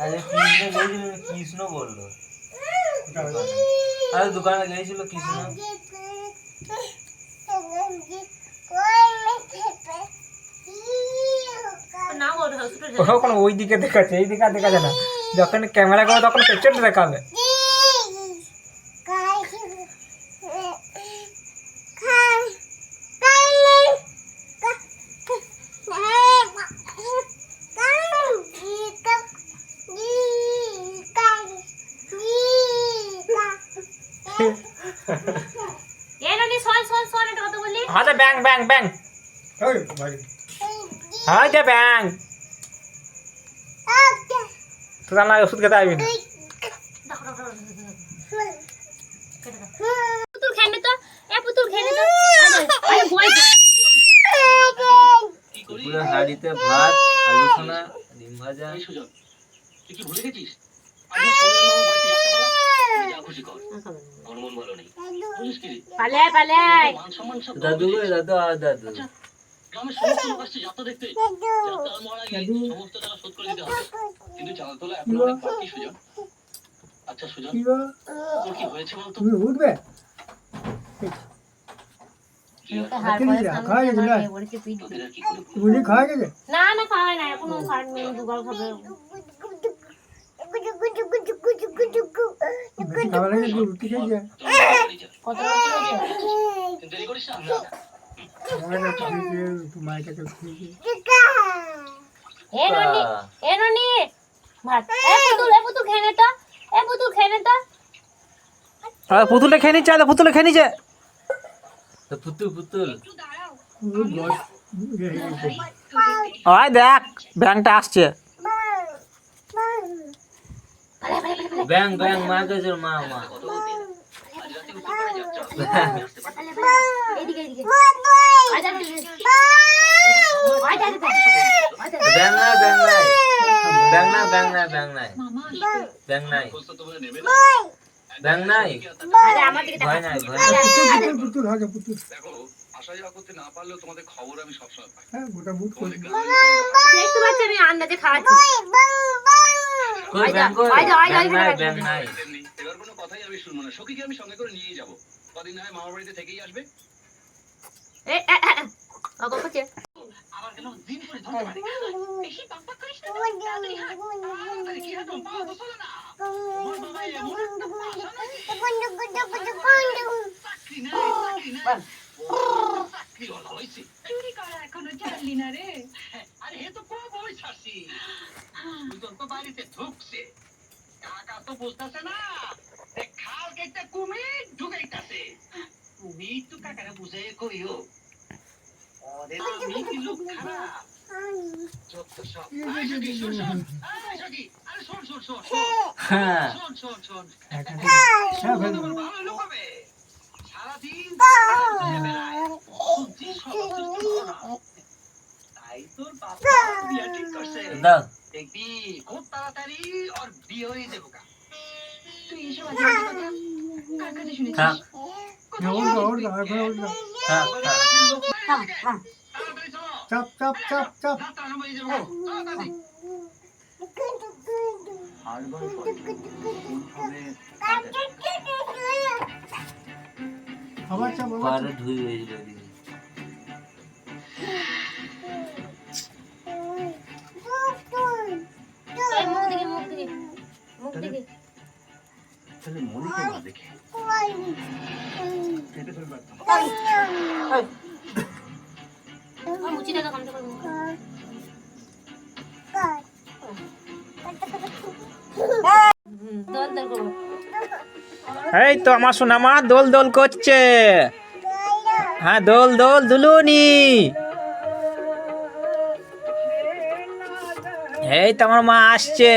আরে কৃষ্ণ গেছিল, কৃষ্ণ বললো আরে দোকানে গেছিল কৃষ্ণ। ওখানে ওই দিকে দেখাচ্ছে, এই দিকে দেখাচ্ছে না। যখন ক্যামেরা করবে তখন পেছনে দেখাবে। আচ্ছা ব্যাং ব্যাং ব্যাং, আচ্ছা ব্যাং তো জানলা ওষুধ খেতে আসবি না। পুতুল খেলে তো, এ পুতুল খেলে তো। আরে বয় পুরো হাড়িতে ভাত, আলু সোনা, ডিম ভাজা। তুই কি ভুলে গেছিস? আগে সোনার মামা বাড়িতে যাত্রা পালা, যা খুশি কর। আমার মন ভালো নেই। বুঝিস কি? পালায় পালায়। মান সম্মান সব দাদু গো, দাদু আর দাদু। গ্রামের সমস্ত লোক আসছে যাত্রা দেখতে। যাত্রা মরার আগে সমস্ত টাকা শোধ করে দিতে হবে। কিন্তু চাঁদাতলা এখন অনেক বাকি সুজন। আচ্ছা সুজন, তোর কি হয়েছে বলতো? তুমি উঠবে বুঝি খাওয়া গেছে? না না খাওয়াই না, এখনো খাইনি, দুবার খাবে। বেশি খাবার লাগে রুটি খেয়েছে। কত রুটি হয়েছে? দেরি করিস না। মায়ের কাছে খেয়েছে। এ ননি, এ ননি ভাত। এ পুতুল খেয়ে নে তো, এ পুতুল খেয়ে নে তো। আরে পুতুলটা খেয়ে নিচ্ছে, আরে পুতুলটা খেয়ে নিচ্ছে। তো পুতুল পুতুল ওই দেখ ব্যাংকটা আসছে। ব্যাং ব্যাং মা গেছে, মা মা এদিকে এদিকে। ব্যাং নাই ব্যাং নাই ব্যাং নাই ব্যাং নাই ব্যাং নাই ব্যাং নাই ব্যাং নাই। আরে আমার দিকে ভয় নাই ভয় নাই। পুতুল হবে পুতুল। দেখো আশা যাওয়া করতে না পারলেও তোমাদের খবর আমি সবসময় পাই। হ্যাঁ গোটা মুখ করে দেখতে পাচ্ছি আমি আন্দাজে খাওয়াচ্ছি। কই ব্যাং কই? ব্যাং নাই ব্যাং নাই। এবার কোনো কথাই আমি শুনবো না। সখীকে আমি সঙ্গে করে নিয়ে যাবো। কদিন না হয় মামার বাড়িতে থেকেই আসবে। এ অগো কচ্ছে আমার গেল দিন পরে ধরতে পারে। বেশি পাম্পা করিস না। তাড়াতাড়ি হাঁট। আরে কি হাঁটো? পা তো চলে না। ওর বাবা এমন একটা পাশা নাকি? চাকরি নাই। চাকরি হলো হয়েছে। চুরি করা এখনো জানলি না রে? আরে এ তো কবই ছাড়ছি। দুজন তো বাড়িতে ঢুকছে। কাকা তো বুঝতেছে না। খাল কেটে কুমির ঢুকাইতেছে। তুমি তো কাকারে বুঝে কইও। ওদের আমি কি লোক খারাপ? যত সব। আরে সখী, শোন, শোন। আরে সখী, আরে শোন, শোন, শোন, শোন। হ্যাঁ শোন, শোন, শোন। হ্যাঁ ভাই ভালো লোক হবে। সারাদিন ঘুরে বেড়ায়। বুদ্ধি সব কিছু ভালো না। তাই তোর বাবা বিয়ে ঠিক করছে। দাও দেখবি খুব তাড়াতাড়ি ওর বিয়ে হয়ে যাবো কা। তুই এসব আজে বাজে কথা কার কাছে শুনেছিস? থাক থাক থাক। তাড়াতাড়ি চলো। চাপ চাপ চাপ চাপ। যাত্রা আরম্ভ হয়ে যাবে। চলো তাড়াতাড়ি। আবার চাপ আবার পারে ধুই হয়েছিল ওদিকে। এই মুখ দিকে মুখ দিকে মুখ দিকে। তাহলে মনিকে না দেখে কেটে ফেলবে একদম। মুচি টাকা কম করে মুখ। দল দল করো। এই তো আমার সোনা মা দোল দোল করছে। হ্যাঁ দোল দোল দুলুনি। এই তো আমার মা আসছে।